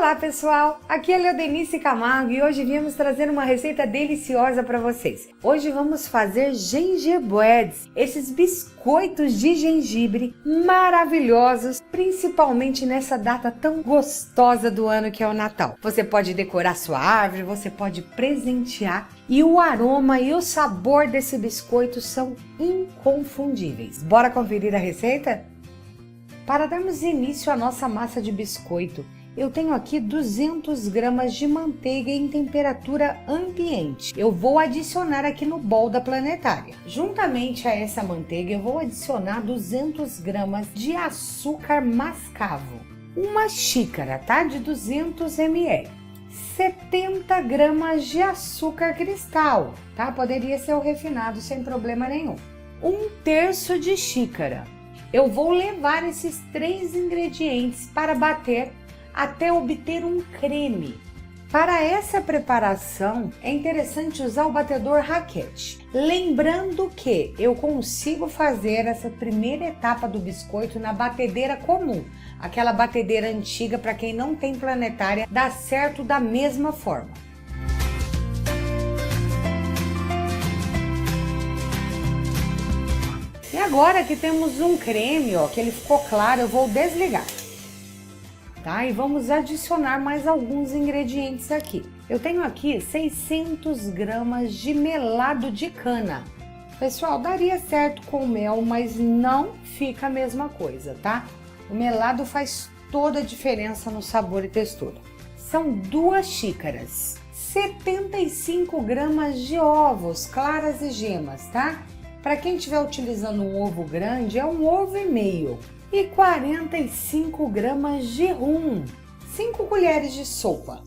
Olá pessoal, aqui é Leodenice Camargo e hoje viemos trazer uma receita deliciosa para vocês. Hoje vamos fazer gingerbreads, esses biscoitos de gengibre maravilhosos, principalmente nessa data tão gostosa do ano que é o Natal. Você pode decorar sua árvore, você pode presentear e o aroma e o sabor desse biscoito são inconfundíveis. Bora conferir a receita? Para darmos início à nossa massa de biscoito, eu tenho aqui 200 gramas de manteiga em temperatura ambiente. Eu vou adicionar aqui no bowl da planetária. Juntamente a essa manteiga, eu vou adicionar 200 gramas de açúcar mascavo. Uma xícara, tá? De 200 ml. 70 gramas de açúcar cristal, tá? Poderia ser o refinado sem problema nenhum. 1/3 de xícara. Eu vou levar esses 3 ingredientes para bater até obter um creme. Para essa preparação é interessante usar o batedor raquete. Lembrando que eu consigo fazer essa primeira etapa do biscoito na batedeira comum. Aquela batedeira antiga, para quem não tem planetária, dá certo da mesma forma. E agora que temos um creme, ó, que ele ficou claro, eu vou desligar. Tá? E vamos adicionar mais alguns ingredientes aqui. Eu tenho aqui 600 gramas de melado de cana. Pessoal, daria certo com mel, mas não fica a mesma coisa, tá? O melado faz toda a diferença no sabor e textura. São 2 xícaras. 75 gramas de ovos, claras e gemas, tá? Para quem estiver utilizando um ovo grande, é 1,5 ovos. E 45 gramas de rum, 5 colheres de sopa.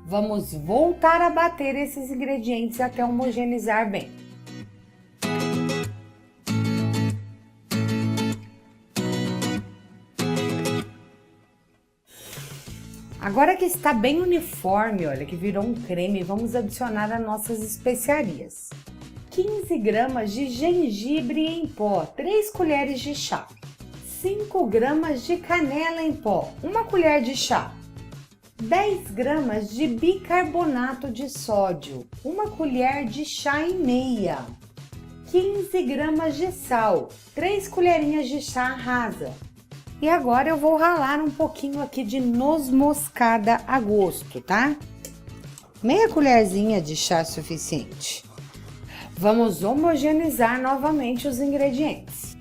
Vamos voltar a bater esses ingredientes até homogeneizar bem. Agora que está bem uniforme, olha que virou um creme, vamos adicionar as nossas especiarias. 15 gramas de gengibre em pó, 3 colheres de chá. 5 gramas de canela em pó, 1 colher de chá. 10 gramas de bicarbonato de sódio, 1 colher de chá e meia. 15 gramas de sal, 3 colherinhas de chá rasa. E agora eu vou ralar um pouquinho aqui de noz moscada a gosto, tá? Meia colherzinha de chá suficiente. Vamos homogeneizar novamente os ingredientes.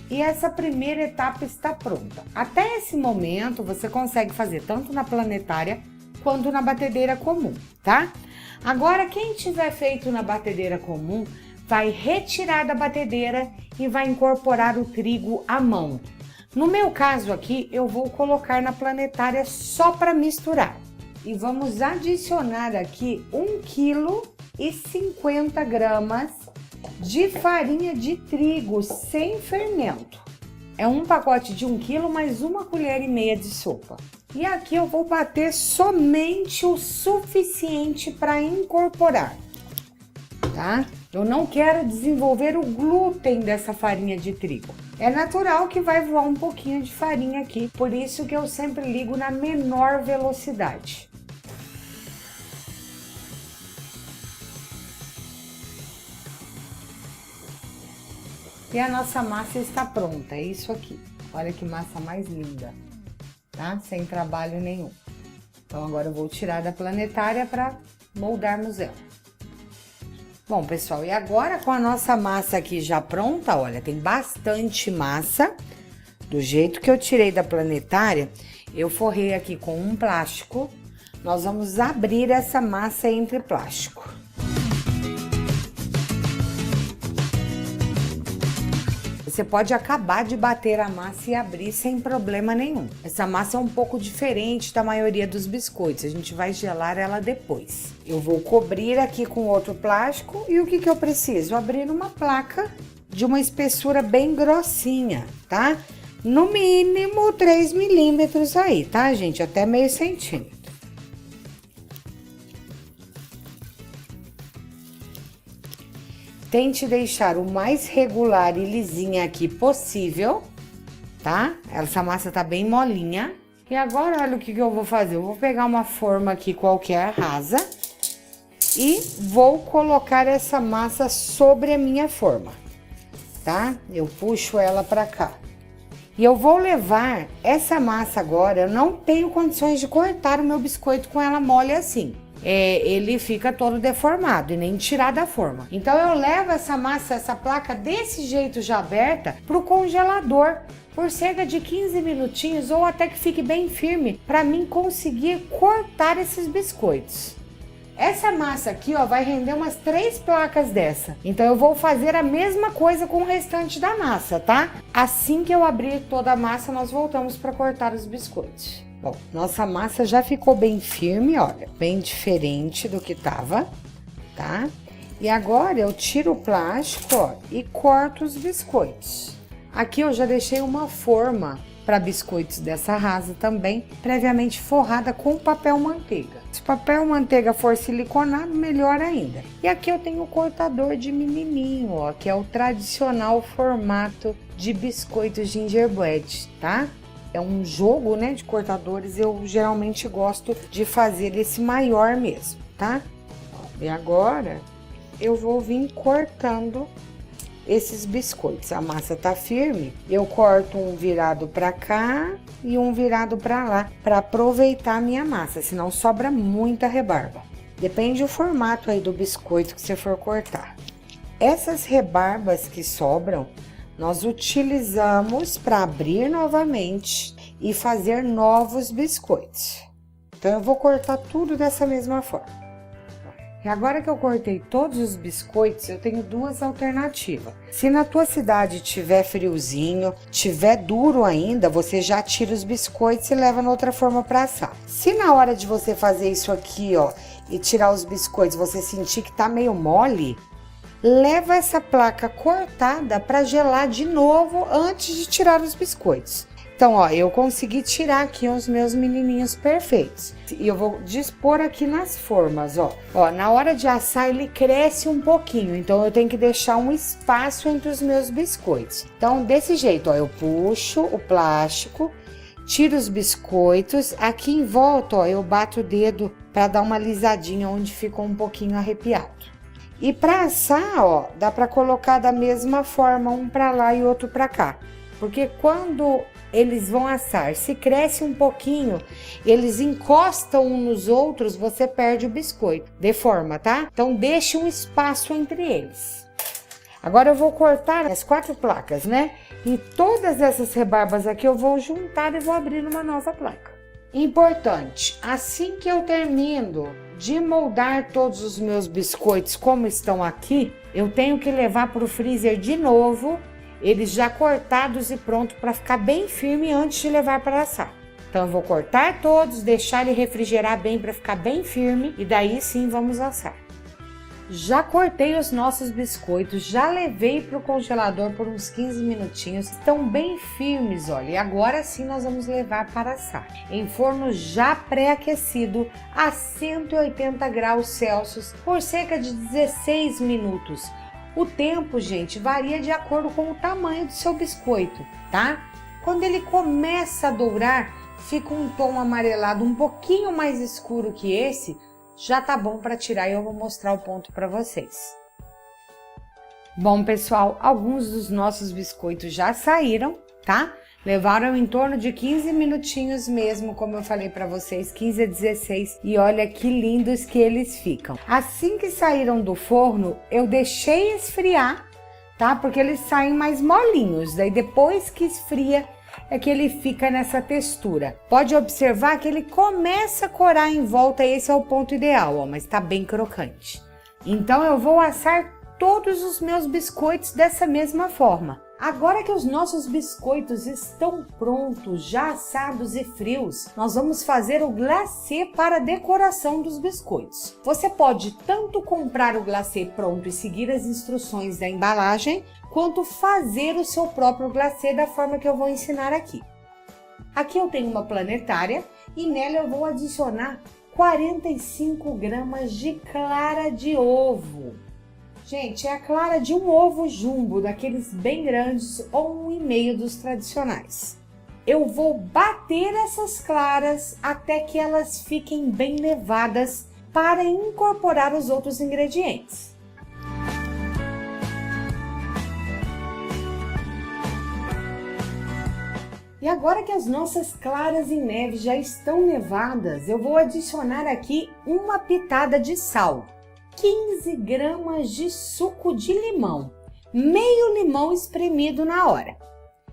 E essa primeira etapa está pronta. Até esse momento, você consegue fazer tanto na planetária quanto na batedeira comum, tá? Agora, quem tiver feito na batedeira comum, vai retirar da batedeira e vai incorporar o trigo à mão. No meu caso aqui, eu vou colocar na planetária só para misturar. E vamos adicionar aqui 1,50 kg de farinha de trigo sem fermento. É um pacote de 1 kg mais 1,5 colher de sopa. E aqui eu vou bater somente o suficiente para incorporar, tá? Eu não quero desenvolver o glúten dessa farinha de trigo. É natural que vai voar um pouquinho de farinha aqui, por isso que eu sempre ligo na menor velocidade. E a nossa massa está pronta, é isso aqui. Olha que massa mais linda, tá? Sem trabalho nenhum. Então agora eu vou tirar da planetária para moldarmos ela. Bom, pessoal, e agora com a nossa massa aqui já pronta, olha, tem bastante massa. Do jeito que eu tirei da planetária, eu forrei aqui com um plástico. Nós vamos abrir essa massa entre plástico. Você pode acabar de bater a massa e abrir sem problema nenhum. Essa massa é um pouco diferente da maioria dos biscoitos, a gente vai gelar ela depois. Eu vou cobrir aqui com outro plástico e o que eu preciso? Abrir uma placa de uma espessura bem grossinha, tá? No mínimo 3 milímetros aí, tá, gente? Até meio centímetro. Tente deixar o mais regular e lisinha aqui possível, tá? Essa massa tá bem molinha. E agora, olha o que eu vou fazer. Eu vou pegar uma forma aqui qualquer, rasa, e vou colocar essa massa sobre a minha forma, tá? Eu puxo ela pra cá. E eu vou levar essa massa agora, eu não tenho condições de cortar o meu biscoito com ela mole assim. Ele fica todo deformado e nem tirar da forma. Então eu levo essa massa, essa placa desse jeito já aberta pro congelador por cerca de 15 minutinhos ou até que fique bem firme para mim conseguir cortar esses biscoitos. Essa massa aqui, ó, vai render umas 3 placas dessa. Então eu vou fazer a mesma coisa com o restante da massa, tá? Assim que eu abrir toda a massa, nós voltamos para cortar os biscoitos. Bom, nossa massa já ficou bem firme, olha, bem diferente do que tava, tá? E agora eu tiro o plástico, ó, e corto os biscoitos. Aqui eu já deixei uma forma para biscoitos dessa rasa também, previamente forrada com papel manteiga. Se o papel manteiga for siliconado, melhor ainda. E aqui eu tenho o cortador de menininho, ó, que é o tradicional formato de biscoito gingerbread, tá? É um jogo, né, de cortadores, eu geralmente gosto de fazer esse maior mesmo, tá? E agora eu vou vir cortando esses biscoitos. A massa tá firme, eu corto um virado pra cá e um virado pra lá, pra aproveitar a minha massa, senão sobra muita rebarba. Depende do formato aí do biscoito que você for cortar. Essas rebarbas que sobram, nós utilizamos para abrir novamente e fazer novos biscoitos. Então eu vou cortar tudo dessa mesma forma. E agora que eu cortei todos os biscoitos, eu tenho duas alternativas. Se na tua cidade tiver friozinho, tiver duro ainda, você já tira os biscoitos e leva na outra forma para assar. Se na hora de você fazer isso aqui, ó, e tirar os biscoitos, você sentir que tá meio mole, leva essa placa cortada para gelar de novo antes de tirar os biscoitos. Então, ó, eu consegui tirar aqui os meus menininhos perfeitos. E eu vou dispor aqui nas formas, ó. Ó, na hora de assar ele cresce um pouquinho, então eu tenho que deixar um espaço entre os meus biscoitos. Então, desse jeito, ó, eu puxo o plástico, tiro os biscoitos. Aqui em volta, ó, eu bato o dedo para dar uma lisadinha onde ficou um pouquinho arrepiado. E para assar, ó, dá para colocar da mesma forma, um para lá e outro para cá. Porque quando eles vão assar, se cresce um pouquinho, eles encostam uns nos outros, você perde o biscoito. Deforma, tá? Então deixe um espaço entre eles. Agora eu vou cortar as 4 placas, né? E todas essas rebarbas aqui eu vou juntar e vou abrir numa nova placa. Importante, assim que eu termino de moldar todos os meus biscoitos como estão aqui, eu tenho que levar para o freezer de novo, eles já cortados e pronto para ficar bem firme antes de levar para assar. Então eu vou cortar todos, deixar ele refrigerar bem para ficar bem firme e daí sim vamos assar. Já cortei os nossos biscoitos, já levei para o congelador por uns 15 minutinhos, estão bem firmes, olha, e agora sim nós vamos levar para assar. Em forno já pré-aquecido a 180 graus Celsius por cerca de 16 minutos. O tempo, gente, varia de acordo com o tamanho do seu biscoito, tá? Quando ele começa a dourar, fica um tom amarelado um pouquinho mais escuro que esse, já tá bom para tirar e eu vou mostrar o ponto para vocês. Bom, pessoal, alguns dos nossos biscoitos já saíram, tá? Levaram em torno de 15 minutinhos mesmo, como eu falei para vocês, 15 a 16. E olha que lindos que eles ficam. Assim que saíram do forno, eu deixei esfriar, tá? Porque eles saem mais molinhos. Daí depois que esfria, é que ele fica nessa textura. Pode observar que ele começa a corar em volta, esse é o ponto ideal, ó, mas tá bem crocante. Então eu vou assar todos os meus biscoitos dessa mesma forma. Agora que os nossos biscoitos estão prontos, já assados e frios, nós vamos fazer o glacê para a decoração dos biscoitos. Você pode tanto comprar o glacê pronto e seguir as instruções da embalagem, quanto fazer o seu próprio glacê da forma que eu vou ensinar aqui. Aqui eu tenho uma planetária e nela eu vou adicionar 45 gramas de clara de ovo. Gente, é a clara de um ovo jumbo, daqueles bem grandes ou 1,5 dos tradicionais. Eu vou bater essas claras até que elas fiquem bem levadas para incorporar os outros ingredientes. E agora que as nossas claras em neve já estão nevadas, eu vou adicionar aqui uma pitada de sal, 15 gramas de suco de limão, meio limão espremido na hora.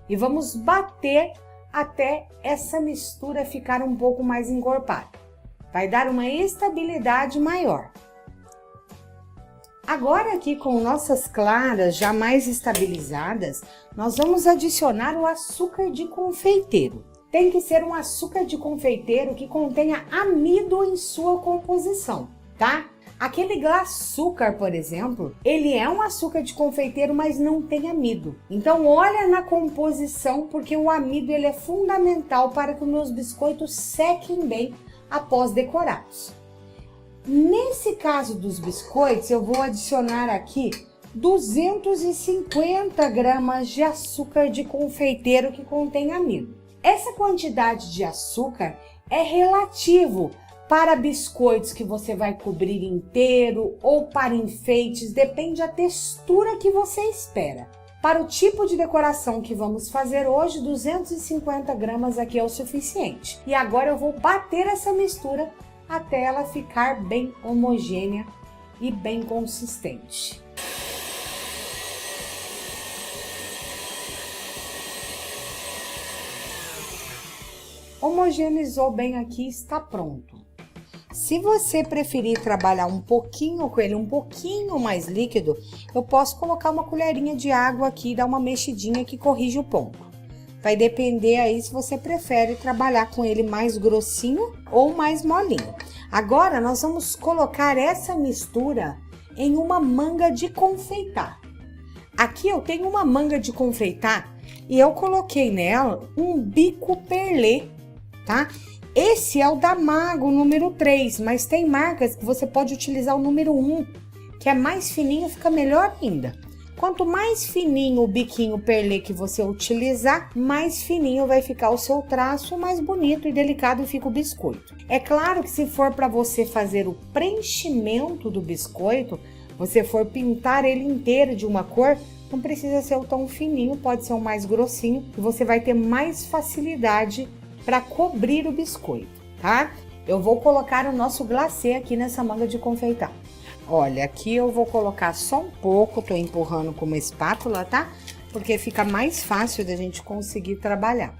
E vamos bater até essa mistura ficar um pouco mais encorpada. Vai dar uma estabilidade maior. Agora aqui com nossas claras já mais estabilizadas, nós vamos adicionar o açúcar de confeiteiro. Tem que ser um açúcar de confeiteiro que contenha amido em sua composição, tá? Aquele Glacçúcar, por exemplo, ele é um açúcar de confeiteiro, mas não tem amido. Então olha na composição, porque o amido ele é fundamental para que os meus biscoitos sequem bem após decorados. Nesse caso dos biscoitos, eu vou adicionar aqui 250 gramas de açúcar de confeiteiro que contém amido. Essa quantidade de açúcar é relativo para biscoitos que você vai cobrir inteiro ou para enfeites, depende da textura que você espera. Para o tipo de decoração que vamos fazer hoje, 250 gramas aqui é o suficiente. E agora eu vou bater essa mistura até ela ficar bem homogênea e bem consistente. Homogeneizou bem aqui, está pronto. Se você preferir trabalhar um pouquinho com ele, um pouquinho mais líquido, eu posso colocar uma colherinha de água aqui e dar uma mexidinha que corrige o ponto. Vai depender aí se você prefere trabalhar com ele mais grossinho ou mais molinho. Agora nós vamos colocar essa mistura em uma manga de confeitar. Aqui eu tenho uma manga de confeitar e eu coloquei nela um bico perlê, tá? Esse é o da Mago número 3, mas tem marcas que você pode utilizar o número 1, que é mais fininho, fica melhor ainda. Quanto mais fininho o biquinho perlê que você utilizar, mais fininho vai ficar o seu traço, mais bonito e delicado fica o biscoito. É claro que se for para você fazer o preenchimento do biscoito, você for pintar ele inteiro de uma cor, não precisa ser o tão fininho, pode ser o mais grossinho, e você vai ter mais facilidade para cobrir o biscoito, tá? Eu vou colocar o nosso glacê aqui nessa manga de confeitar. Olha, aqui eu vou colocar só um pouco, tô empurrando com uma espátula, tá? Porque fica mais fácil da gente conseguir trabalhar.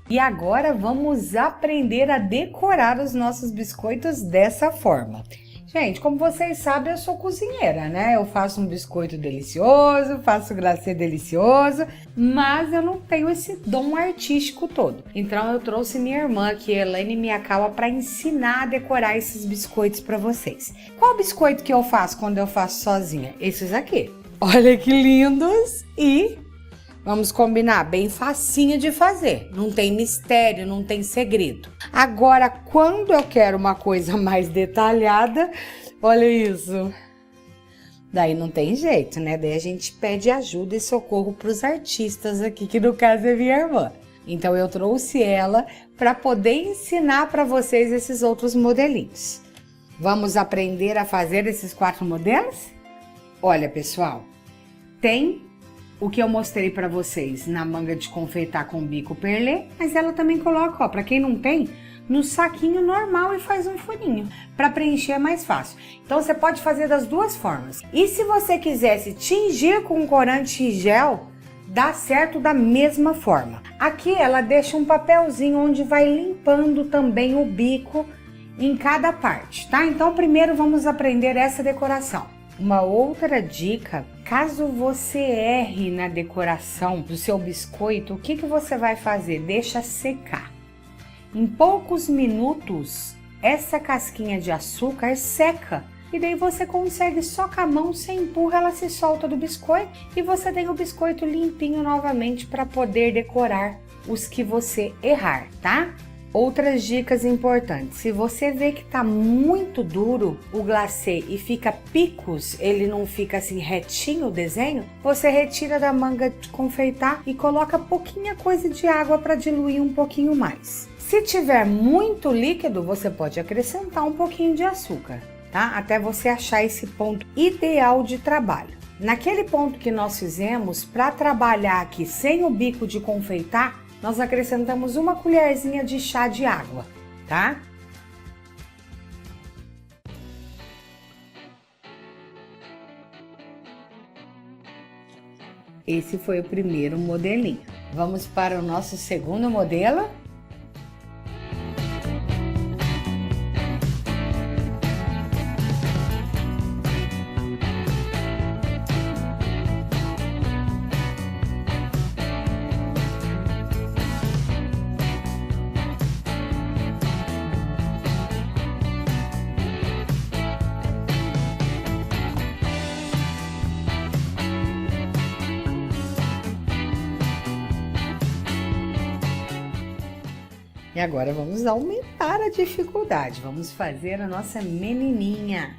E agora vamos aprender a decorar os nossos biscoitos dessa forma. Gente, como vocês sabem, eu sou cozinheira, né? Eu faço um biscoito delicioso, faço glacê delicioso, mas eu não tenho esse dom artístico todo. Então eu trouxe minha irmã aqui, Elaine Miyakawa, para ensinar a decorar esses biscoitos para vocês. Qual biscoito que eu faço quando eu faço sozinha? Esses aqui. Olha que lindos! E vamos combinar, bem facinho de fazer, não tem mistério, não tem segredo. Agora, quando eu quero uma coisa mais detalhada, olha isso. Daí não tem jeito, né? Daí a gente pede ajuda e socorro para os artistas aqui, que no caso é minha irmã. Então eu trouxe ela para poder ensinar para vocês esses outros modelinhos. Vamos aprender a fazer esses 4 modelos? Olha, pessoal, tem o que eu mostrei para vocês na manga de confeitar com bico perlê, mas ela também coloca, ó, para quem não tem, no saquinho normal e faz um furinho. Para preencher é mais fácil. Então você pode fazer das duas formas. E se você quisesse tingir com corante gel, dá certo da mesma forma. Aqui ela deixa um papelzinho onde vai limpando também o bico em cada parte, tá? Então primeiro vamos aprender essa decoração. Uma outra dica, caso você erre na decoração do seu biscoito, o que você vai fazer? Deixa secar. Em poucos minutos, essa casquinha de açúcar seca. E daí você consegue só com a mão, você empurra, ela se solta do biscoito e você tem o biscoito limpinho novamente para poder decorar os que você errar, tá? Outras dicas importantes: se você vê que tá muito duro o glacê e fica picos, ele não fica assim retinho o desenho, você retira da manga de confeitar e coloca pouquinha coisa de água para diluir um pouquinho mais. Se tiver muito líquido, você pode acrescentar um pouquinho de açúcar, tá? Até você achar esse ponto ideal de trabalho. Naquele ponto que nós fizemos, para trabalhar aqui sem o bico de confeitar, nós acrescentamos uma colherzinha de chá de água, tá? Esse foi o primeiro modelinho. Vamos para o nosso segundo modelo? E agora vamos aumentar a dificuldade, vamos fazer a nossa menininha.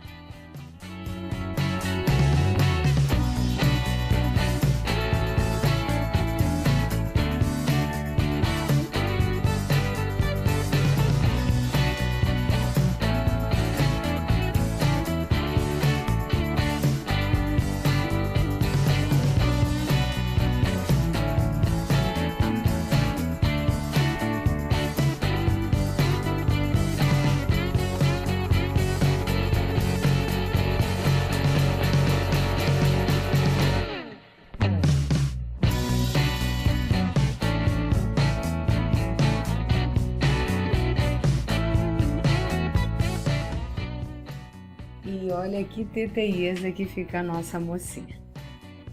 E olha que teteieza que fica a nossa mocinha.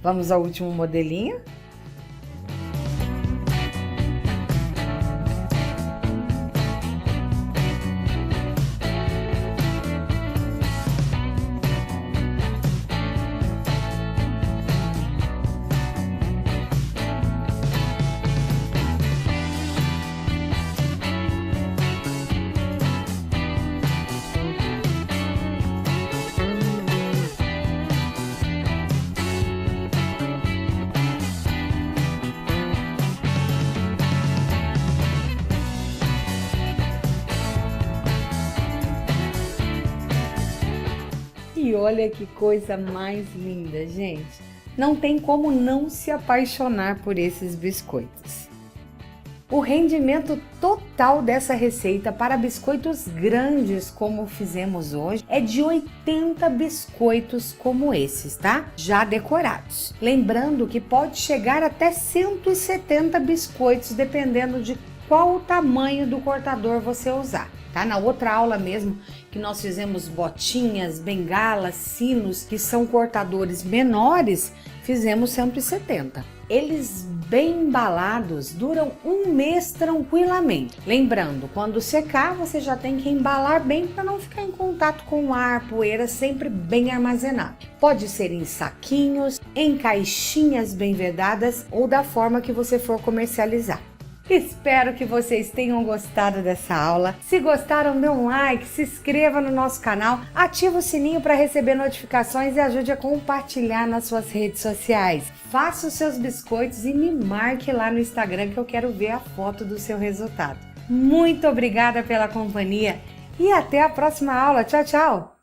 Vamos ao último modelinho? E olha que coisa mais linda, gente! Não tem como não se apaixonar por esses biscoitos. O rendimento total dessa receita para biscoitos grandes, como fizemos hoje, é de 80 biscoitos como esses, tá? Já decorados. Lembrando que pode chegar até 170 biscoitos, dependendo de qual o tamanho do cortador você usar. Tá? Na outra aula mesmo, que nós fizemos botinhas, bengalas, sinos, que são cortadores menores, fizemos 170. Eles bem embalados duram um mês tranquilamente. Lembrando, quando secar, você já tem que embalar bem para não ficar em contato com ar, poeira, sempre bem armazenado. Pode ser em saquinhos, em caixinhas bem vedadas ou da forma que você for comercializar. Espero que vocês tenham gostado dessa aula. Se gostaram, dê um like, se inscreva no nosso canal, ativa o sininho para receber notificações e ajude a compartilhar nas suas redes sociais. Faça os seus biscoitos e me marque lá no Instagram que eu quero ver a foto do seu resultado. Muito obrigada pela companhia e até a próxima aula. Tchau, tchau!